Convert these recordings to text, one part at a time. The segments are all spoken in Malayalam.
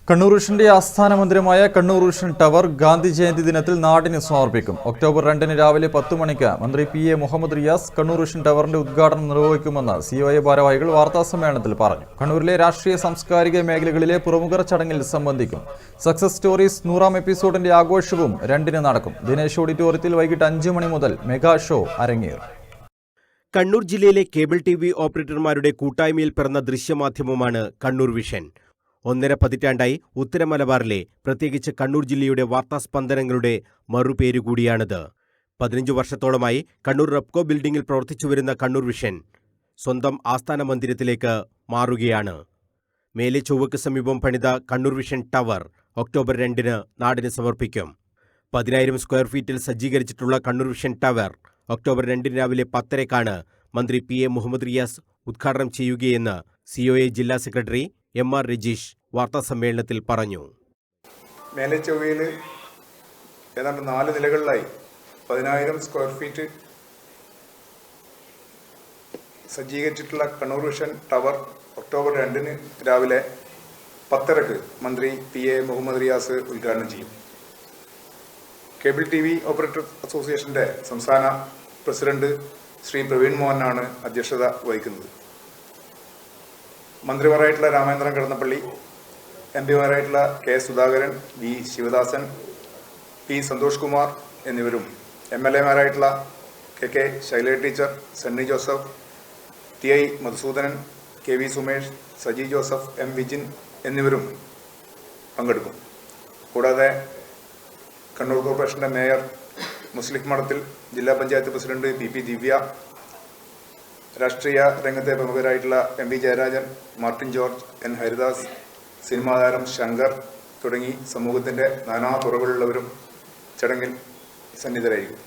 കണ്ണൂർ വിഷന്റെ ആസ്ഥാന മന്ദിരമായ കണ്ണൂർ വിഷൻ ടവർ ഗാന്ധി ജയന്തി ദിനത്തിൽ നാടിന് സമർപ്പിക്കും. ഒക്ടോബർ 2 രാവിലെ 10 മണിക്ക് മന്ത്രി PA മുഹമ്മദ് റിയാസ് കണ്ണൂർ വിഷൻ ടവറിന്റെ ഉദ്ഘാടനം നിർവഹിക്കുമെന്ന് COA ഭാരവാഹികൾ വാർത്താസമ്മേളനത്തിൽ പറഞ്ഞു. കണ്ണൂരിലെ രാഷ്ട്രീയ സാംസ്കാരിക മേഖലകളിലെ പ്രമുഖർ ചടങ്ങിൽ സംബന്ധിക്കും. സക്സസ് സ്റ്റോറീസ് 100ാം എപ്പിസോഡിന്റെ ആഘോഷവും 2 നടക്കും. ദിനേശ് ഓഡിറ്റോറിയത്തിൽ വൈകിട്ട് 5 മണി മുതൽ മെഗാ ഷോ അരങ്ങേറും. കണ്ണൂർ ജില്ലയിലെ കേബിൾ TV ഓപ്പറേറ്റർമാരുടെ കൂട്ടായ്മയിൽ പിറന്ന ദൃശ്യമാധ്യമമാണ് കണ്ണൂർ വിഷൻ. 1.5 പതിറ്റാണ്ടായി ഉത്തര മലബാറിലെ, പ്രത്യേകിച്ച് കണ്ണൂർ ജില്ലയുടെ വാർത്താസ്പന്ദനങ്ങളുടെ മറുപേരുകൂടിയാണിത്. 15 വർഷത്തോളമായി കണ്ണൂർ റെപ്കോ ബിൽഡിംഗിൽ പ്രവർത്തിച്ചുവരുന്ന കണ്ണൂർ വിഷൻ സ്വന്തം ആസ്ഥാന മന്ദിരത്തിലേക്ക് മാറുകയാണ്. മേലെ ചൊവ്വയ്ക്ക് സമീപം പണിത കണ്ണൂർ വിഷൻ ടവർ ഒക്ടോബർ 2 നാടിന് സമർപ്പിക്കും. 10,000 സ്ക്വയർ ഫീറ്റിൽ സജ്ജീകരിച്ചിട്ടുള്ള കണ്ണൂർ വിഷൻ ടവർ ഒക്ടോബർ 2 രാവിലെ 10:00-ന് മന്ത്രി PA മുഹമ്മദ് റിയാസ് ഉദ്ഘാടനം ചെയ്യുകയെന്ന് COA ജില്ലാ സെക്രട്ടറി MR രജീഷ് വാർത്താസമ്മേളനത്തിൽ പറഞ്ഞു. മേലെ ചൊവ്വയിൽ ഏതാണ്ട് 4 നിലകളിലായി 10,000 സ്ക്വയർ ഫീറ്റ് സജ്ജീകരിച്ചിട്ടുള്ള കണ്ണൂർ വിഷൻ ടവർ ഒക്ടോബർ 2 രാവിലെ 10:00-ക്ക് മന്ത്രി PA മുഹമ്മദ് റിയാസ് ഉദ്ഘാടനം ചെയ്യും. കേബിൾ TV ഓപ്പറേറ്റർ അസോസിയേഷന്റെ സംസ്ഥാന പ്രസിഡന്റ് ശ്രീ പ്രവീൺ മോഹനാണ് അധ്യക്ഷത വഹിക്കുന്നത്. മന്ത്രിമാരായിട്ടുള്ള Ramendran Kadannappally, MP മാരായിട്ടുള്ള K Sudhakaran, V Sivadasan, P Santhosh Kumar എന്നിവരും MLA മാരായിട്ടുള്ള KK Shailaja teacher, Sunny Joseph, TI Madhusudanan, KV Sumesh, Saji Joseph, M Vijin എന്നിവരും പങ്കെടുക്കും. കൂടാതെ കണ്ണൂർ കോർപ്പറേഷന്റെ മേയർ മുസ്ലിം മഠത്തിൽ, ജില്ലാ പഞ്ചായത്ത് പ്രസിഡന്റ് PP ദിവ്യ, രാഷ്ട്രീയ രംഗത്തെ പ്രമുഖരായിട്ടുള്ള MP Jayarajan, Martin George, N Haridas, cinema താരം ശങ്കർ തുടങ്ങി സമൂഹത്തിന്റെ നാനാ തുറകളിലുള്ളവരും ചടങ്ങിൽ സന്നിധരായിരിക്കും.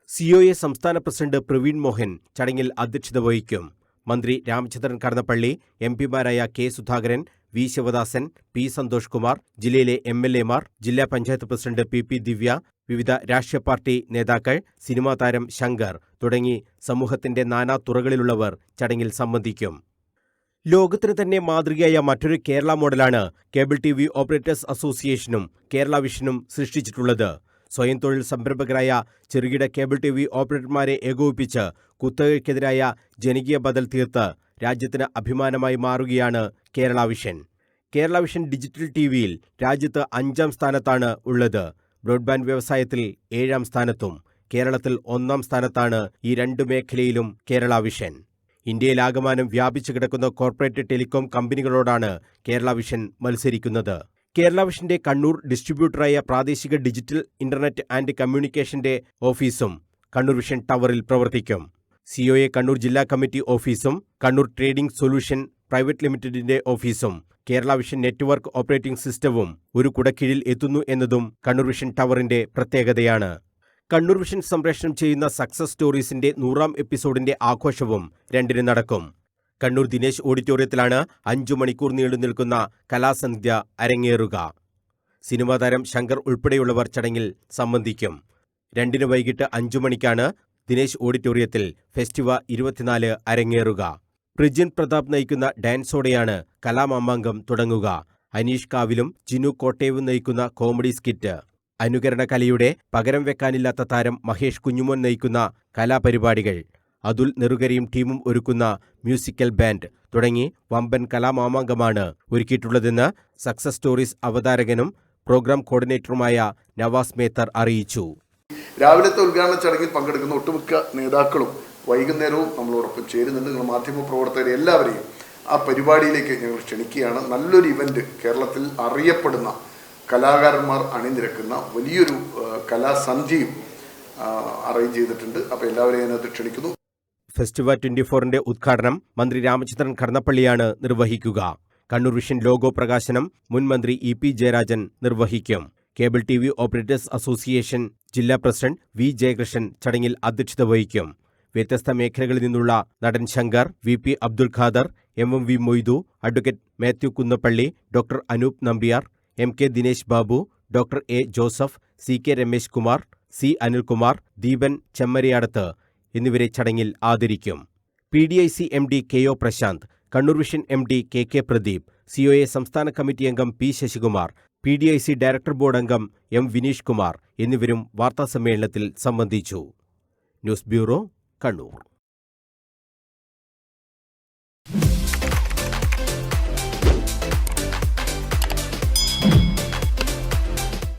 COA സംസ്ഥാന പ്രസിഡന്റ് പ്രവീൺ മോഹൻ ചടങ്ങിൽ അധ്യക്ഷത വഹിക്കും. മന്ത്രി രാമചന്ദ്രൻ കടന്നപ്പള്ളി, MP മാരായ K Sudhakaran, V Sivadasan, P Santhosh Kumar, ജില്ലയിലെ MLA മാർ, ജില്ലാ പഞ്ചായത്ത് പ്രസിഡന്റ് PP ദിവ്യ, വിവിധ രാഷ്ട്രീയ പാർട്ടി നേതാക്കൾ, സിനിമാ താരം ശങ്കർ തുടങ്ങി സമൂഹത്തിന്റെ നാനാ തുറകളിലുള്ളവർ ചടങ്ങിൽ സംബന്ധിക്കും. ലോകത്തിന് തന്നെ മാതൃകയായ മറ്റൊരു കേരള മോഡലാണ് കേബിൾ TV ഓപ്പറേറ്റേഴ്സ് അസോസിയേഷനും കേരള വിഷനും സൃഷ്ടിച്ചിട്ടുള്ളത്. സ്വയം തൊഴിൽ സംരംഭകരായ ചെറുകിട കേബിൾ TV ഓപ്പറേറ്റർമാരെ ഏകോപിപ്പിച്ച് കുത്തകയ്ക്കെതിരായ ജനകീയ ബദൽ തീർത്ത് രാജ്യത്തിന് അഭിമാനമായി മാറുകയാണ് Kerala vision. Kerala vision digital TVയിൽ രാജ്യത്ത് 5ാം സ്ഥാനത്താണ് ഉള്ളത്. ബ്രോഡ്ബാൻഡ് വ്യവസായത്തിൽ 7ാം സ്ഥാനത്തും. കേരളത്തിൽ 1ാം സ്ഥാനത്താണ് ഈ 2 മേഖലയിലും കേരള വിഷൻ. ഇന്ത്യയിലാകമാനം വ്യാപിച്ചു കിടക്കുന്ന കോർപ്പറേറ്റ് ടെലികോം കമ്പനികളോടാണ് കേരള വിഷൻ മത്സരിക്കുന്നത്. കേരള വിഷന്റെ കണ്ണൂർ ഡിസ്ട്രിബ്യൂട്ടറായ പ്രാദേശിക ഡിജിറ്റൽ ഇന്റർനെറ്റ് ആൻഡ് കമ്മ്യൂണിക്കേഷന്റെ ഓഫീസും കണ്ണൂർ വിഷൻ ടവറിൽ പ്രവർത്തിക്കും. COA കണ്ണൂർ ജില്ലാ കമ്മിറ്റി ഓഫീസും കണ്ണൂർ ട്രേഡിംഗ് സൊല്യൂഷൻ പ്രൈവറ്റ് ലിമിറ്റഡിന്റെ ഓഫീസും കേരള വിഷൻ നെറ്റ്വർക്ക് ഓപ്പറേറ്റിംഗ് സിസ്റ്റവും ഒരു കുടക്കീഴിൽ എത്തുന്നു എന്നതും കണ്ണൂർ വിഷൻ ടവറിന്റെ പ്രത്യേകതയാണ്. കണ്ണൂർ വിഷൻ സംപ്രേഷണം ചെയ്യുന്ന സക്സസ് സ്റ്റോറീസിന്റെ 100ാം എപ്പിസോഡിന്റെ ആഘോഷവും 2 നടക്കും. കണ്ണൂർ ദിനേശ് ഓഡിറ്റോറിയത്തിലാണ് 5 മണിക്കൂർ നീണ്ടു നിൽക്കുന്ന കലാസന്ധ്യ അരങ്ങേറുക. സിനിമാ താരം ശങ്കർ ഉൾപ്പെടെയുള്ളവർ ചടങ്ങിൽ സംബന്ധിക്കും. 2 വൈകിട്ട് 5 മണിക്കാണ് ദിനേശ് ഓഡിറ്റോറിയത്തിൽ ഫെസ്റ്റിവ 24 അരങ്ങേറുക. പ്രജിൻ പ്രതാപ് നയിക്കുന്ന ഡാൻസോടെയാണ് കലാമാമാങ്കം തുടങ്ങുക. അനീഷ് കാവിലും ജിനു കോട്ടയവും നയിക്കുന്ന കോമഡി സ്കിറ്റ്, അനുകരണ കലയുടെ പകരം വെക്കാനില്ലാത്ത താരം മഹേഷ് കുഞ്ഞുമോൻ നയിക്കുന്ന കലാപരിപാടികൾ, അതുൽ നെറുകരയും ടീമും ഒരുക്കുന്ന മ്യൂസിക്കൽ ബാൻഡ് തുടങ്ങി വമ്പൻ കലാമാമാങ്കമാണ് ഒരുക്കിയിട്ടുള്ളതെന്ന് സക്സസ് സ്റ്റോറീസ് അവതാരകനും പ്രോഗ്രാം കോർഡിനേറ്ററുമായ നവാസ് മേത്തർ അറിയിച്ചു. രാവിലത്തെ ഉദ്ഘാടന ചടങ്ങിൽ പങ്കെടുക്കുന്ന ഒട്ടുമിക്ക നേതാക്കളും വൈകുന്നേരവും നമ്മളോടൊപ്പം ചേരുന്നുണ്ട്. നിങ്ങൾ മാധ്യമപ്രവർത്തകരെ എല്ലാവരെയും ആ പരിപാടിയിലേക്ക് ഞങ്ങൾ ക്ഷണിക്കുകയാണ്. നല്ലൊരു ഇവന്റ്, കേരളത്തിൽ അറിയപ്പെടുന്ന കലാകാരന്മാർ അണിനിരക്കുന്ന വലിയൊരു കലാസന്ധ്യയും അറേഞ്ച് ചെയ്തിട്ടുണ്ട്. അപ്പോൾ എല്ലാവരെയും അതിനകത്ത് ക്ഷണിക്കുന്നു. ഫെസ്റ്റിവ 24ന്റെ ഉദ്ഘാടനം മന്ത്രി രാമചന്ദ്രൻ കടന്നപ്പള്ളിയാണ് നിർവഹിക്കുക. കണ്ണൂർ വിഷൻ ലോഗോ പ്രകാശനം മുൻ മന്ത്രി EP ജയരാജൻ നിർവഹിക്കും. കേബിൾ TV ഓപ്പറേറ്റേഴ്സ് അസോസിയേഷൻ ജില്ലാ പ്രസിഡന്റ് V ജയകൃഷ്ണൻ ചടങ്ങിൽ അധ്യക്ഷത വഹിക്കും. വ്യത്യസ്ത മേഖലകളിൽ നിന്നുള്ള നടൻ Shankar, VP Abdul Khader, MMV Moythu, advocate Mathew Kunnappally, doctor Anoop Nambiar, MK Dinesh Babu, doctor A Joseph, CK Ramesh Kumar, C Anilkumar, Deepan Chemmariyadath എന്നിവരെ ചടങ്ങിൽ ആദരിക്കും. PDIC MD KO Prasanth, Kannur vision MD KK Pradeep, COA സംസ്ഥാന കമ്മിറ്റി അംഗം P Sasikumar, PDIC director board അംഗം M വിനീഷ് കുമാർ എന്നിവരും വാർത്താസമ്മേളനത്തിൽ സംബന്ധിച്ചു. News bureau, Kannur.